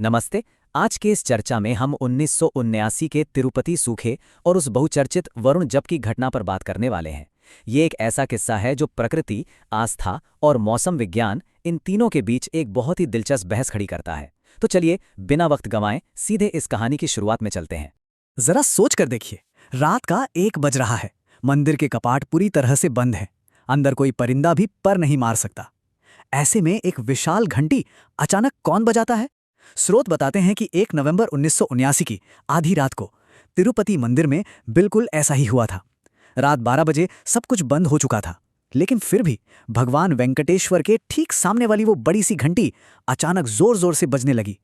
नमस्ते। आज के इस चर्चा में हम 1979 के तिरुपति सूखे और उस बहुचर्चित वरुण जप की घटना पर बात करने वाले हैं। ये एक ऐसा किस्सा है जो प्रकृति, आस्था और मौसम विज्ञान इन तीनों के बीच एक बहुत ही दिलचस्प बहस खड़ी करता है। तो चलिए बिना वक्त गंवाए सीधे इस कहानी की शुरुआत में चलते हैं। जरा सोच कर देखिए। रात का 1 बज रहा है। मंदिर के कपाट पूरी तरह से बंद हैं। अंदर कोई परिंदा भी पर नहीं मार सकता। ऐसे में एक विशाल घंटी अचानक कौन बजाता है? स्रोत बताते हैं कि 1 नवंबर 1979 की आधी रात को तिरुपति मंदिर में बिल्कुल ऐसा ही हुआ था। रात 12 बजे सब कुछ बंद हो चुका था, लेकिन फिर भी भगवान वेंकटेश्वर के ठीक सामने वाली वो बड़ी सी घंटी अचानक जोर जोर से बजने लगी।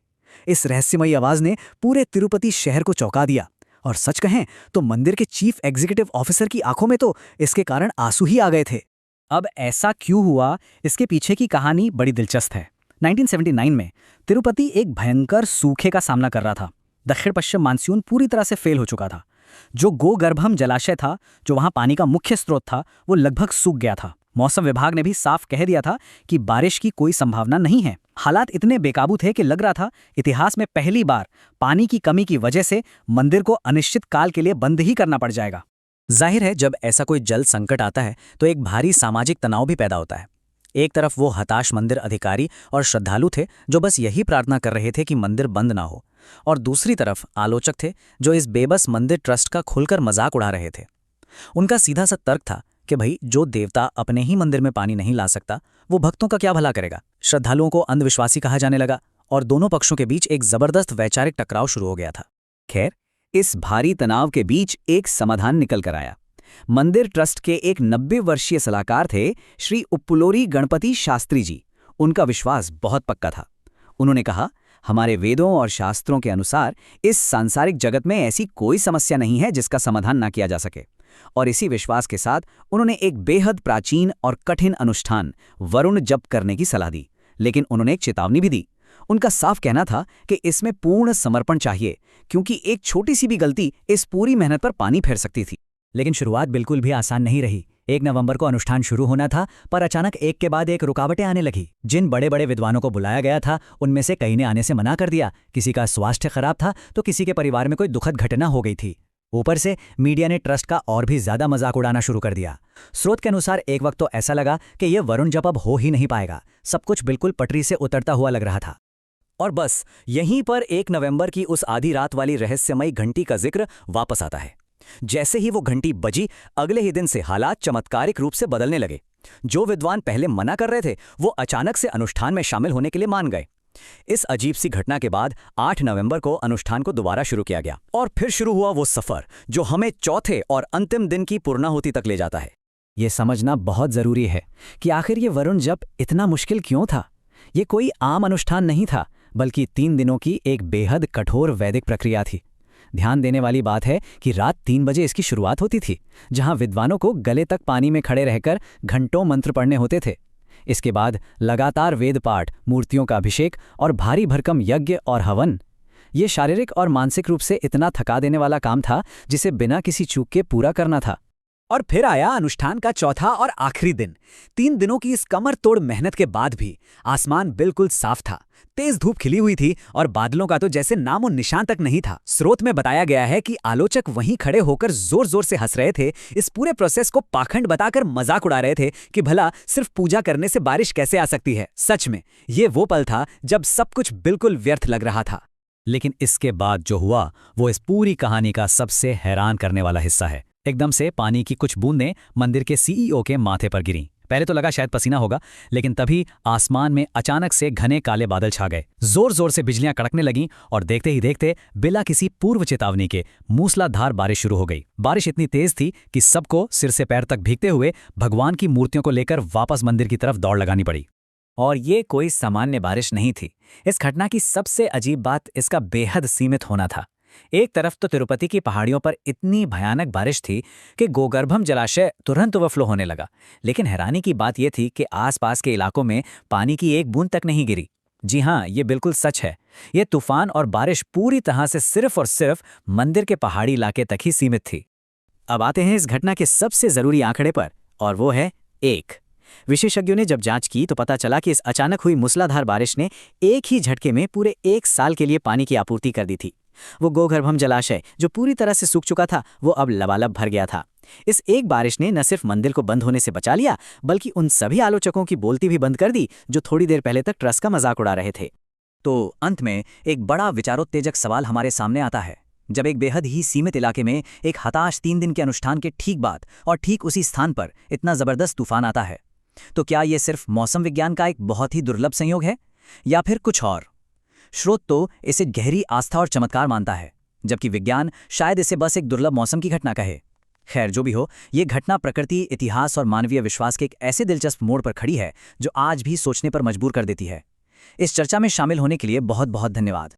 इस रहस्यमयी आवाज ने पूरे तिरुपति शहर को चौंका दिया, और सच कहें तो मंदिर के चीफ एग्जीक्यूटिव ऑफिसर की आंखों में तो इसके कारण आंसू ही आ गए थे। अब ऐसा क्यों हुआ, इसके पीछे की कहानी बड़ी दिलचस्प है। 1979 में तिरुपति एक भयंकर सूखे का सामना कर रहा था। दक्षिण पश्चिम मानसून पूरी तरह से फेल हो चुका था। जो गोगर्भम जलाशय था, जो वहां पानी का मुख्य स्रोत था, वो लगभग सूख गया था। मौसम विभाग ने भी साफ कह दिया था कि बारिश की कोई संभावना नहीं है। हालात इतने बेकाबू थे कि लग रहा था इतिहास में पहली बार पानी की कमी की वजह से मंदिर को अनिश्चित काल के लिए बंद ही करना पड़ जाएगा। जाहिर है, जब ऐसा कोई जल संकट आता है तो एक भारी सामाजिक तनाव भी पैदा होता है। एक तरफ वो हताश मंदिर अधिकारी और श्रद्धालु थे जो बस यही प्रार्थना कर रहे थे कि मंदिर बंद ना हो, और दूसरी तरफ आलोचक थे जो इस बेबस मंदिर ट्रस्ट का खुलकर मजाक उड़ा रहे थे। उनका सीधा सा तर्क था कि भाई, जो देवता अपने ही मंदिर में पानी नहीं ला सकता, वो भक्तों का क्या भला करेगा। श्रद्धालुओं को अंधविश्वासी कहा जाने लगा और दोनों पक्षों के बीच एक जबरदस्त वैचारिक टकराव शुरू हो गया था। खैर, इस भारी तनाव के बीच एक समाधान निकल कर आया। मंदिर ट्रस्ट के एक 90 वर्षीय सलाहकार थे, श्री उप्पुलोरी गणपति शास्त्री जी। उनका विश्वास बहुत पक्का था। उन्होंने कहा, हमारे वेदों और शास्त्रों के अनुसार इस सांसारिक जगत में ऐसी कोई समस्या नहीं है जिसका समाधान ना किया जा सके। और इसी विश्वास के साथ उन्होंने एक बेहद प्राचीन और कठिन अनुष्ठान वरुण जप करने की सलाह दी। लेकिन उन्होंने एक चेतावनी भी दी। उनका साफ कहना था कि इसमें पूर्ण समर्पण चाहिए, क्योंकि एक छोटी सी भी गलती इस पूरी मेहनत पर पानी फेर सकती थी। लेकिन शुरुआत बिल्कुल भी आसान नहीं रही। 1 नवंबर को अनुष्ठान शुरू होना था, पर अचानक एक के बाद एक रुकावटें आने लगी। जिन बड़े बड़े विद्वानों को बुलाया गया था, उनमें से कई ने आने से मना कर दिया। किसी का स्वास्थ्य खराब था तो किसी के परिवार में कोई दुखद घटना हो गई थी। ऊपर से मीडिया ने ट्रस्ट का और भी ज्यादा मजाक उड़ाना शुरू कर दिया। स्रोत के अनुसार एक वक्त तो ऐसा लगा कि यह वरुण जप अब हो ही नहीं पाएगा। सब कुछ बिल्कुल पटरी से उतरता हुआ लग रहा था। और बस यहीं पर 1 नवंबर की उस आधी रात वाली रहस्यमयी घंटी का जिक्र वापस आता है। जैसे ही वो घंटी बजी, अगले ही दिन से हालात चमत्कारिक रूप से बदलने लगे। जो विद्वान पहले मना कर रहे थे, वो अचानक से अनुष्ठान में शामिल होने के लिए मान गए। इस अजीब सी घटना के बाद 8 नवंबर को अनुष्ठान को दोबारा शुरू किया गया, और फिर शुरू हुआ वो सफर जो हमें चौथे और अंतिम दिन की पूर्णाहुति तक ले जाता है। ये समझना बहुत जरूरी है कि आखिर ये वरुण जप इतना मुश्किल क्यों था। ये कोई आम अनुष्ठान नहीं था, बल्कि 3 दिनों की एक बेहद कठोर वैदिक प्रक्रिया थी। ध्यान देने वाली बात है कि रात 3 बजे इसकी शुरुआत होती थी, जहां विद्वानों को गले तक पानी में खड़े रहकर घंटों मंत्र पढ़ने होते थे। इसके बाद लगातार वेद पाठ, मूर्तियों का अभिषेक और भारी भरकम यज्ञ और हवन। ये शारीरिक और मानसिक रूप से इतना थका देने वाला काम था जिसे बिना किसी चूक के पूरा करना था। और फिर आया अनुष्ठान का चौथा और आखिरी दिन। 3 दिनों की इस कमर तोड़ मेहनत के बाद भी आसमान बिल्कुल साफ था। तेज धूप खिली हुई थी और बादलों का तो जैसे नामो निशान तक नहीं था। स्रोत में बताया गया है कि आलोचक वहीं खड़े होकर जोर जोर से हंस रहे थे। इस पूरे प्रोसेस को पाखंड बताकर मजाक उड़ा रहे थे कि भला सिर्फ पूजा करने से बारिश कैसे आ सकती है। सच में ये वो पल था जब सब कुछ बिल्कुल व्यर्थ लग रहा था। लेकिन इसके बाद जो हुआ वो इस पूरी कहानी का सबसे हैरान करने वाला हिस्सा है। एकदम से पानी की कुछ बूंदें मंदिर के सीईओ के माथे पर गिरीं। पहले तो लगा शायद पसीना होगा, लेकिन तभी आसमान में अचानक से घने काले बादल छा गए। जोर जोर से बिजलियां कड़कने लगीं और देखते ही देखते बिना किसी पूर्व चेतावनी के मूसलाधार बारिश शुरू हो गई। बारिश इतनी तेज थी कि सबको सिर से पैर तक भीगते हुए भगवान की मूर्तियों को लेकर वापस मंदिर की तरफ दौड़ लगानी पड़ी। और ये कोई सामान्य बारिश नहीं थी। इस घटना की सबसे अजीब बात इसका बेहद सीमित होना था। एक तरफ तो तिरुपति की पहाड़ियों पर इतनी भयानक बारिश थी कि गोगर्भम जलाशय तुरंत ओवरफ्लो होने लगा। लेकिन हैरानी की बात यह थी कि आसपास के इलाकों में पानी की एक बूंद तक नहीं गिरी। जी हाँ, ये बिल्कुल सच है। ये तूफान और बारिश पूरी तरह से सिर्फ और सिर्फ मंदिर के पहाड़ी इलाके तक ही सीमित थी। अब आते हैं इस घटना के सबसे जरूरी आंकड़े पर, और वो है 1। विशेषज्ञों ने जब जांच की तो पता चला कि इस अचानक हुई मूसलाधार बारिश ने एक ही झटके में पूरे 1 साल के लिए पानी की आपूर्ति कर दी थी। वो गोगर्भम जलाशय जो पूरी तरह से सूख चुका था वो अब लबालब भर गया था। इस एक बारिश ने न सिर्फ मंदिर को बंद होने से बचा लिया बल्कि उन सभी आलोचकों की बोलती भी बंद कर दी जो थोड़ी देर पहले तक ट्रस्ट का मजाक उड़ा रहे थे। तो अंत में एक बड़ा विचारोत्तेजक सवाल हमारे सामने आता है। जब एक बेहद ही सीमित इलाके में एक हताश 3 दिन के अनुष्ठान के ठीक बाद और ठीक उसी स्थान पर इतना जबरदस्त तूफान आता है, तो क्या ये सिर्फ मौसम विज्ञान का एक बहुत ही दुर्लभ संयोग है या फिर कुछ और? स्रोत तो इसे गहरी आस्था और चमत्कार मानता है, जबकि विज्ञान शायद इसे बस एक दुर्लभ मौसम की घटना कहे। खैर, जो भी हो, ये घटना प्रकृति, इतिहास और मानवीय विश्वास के एक ऐसे दिलचस्प मोड़ पर खड़ी है जो आज भी सोचने पर मजबूर कर देती है। इस चर्चा में शामिल होने के लिए बहुत बहुत धन्यवाद।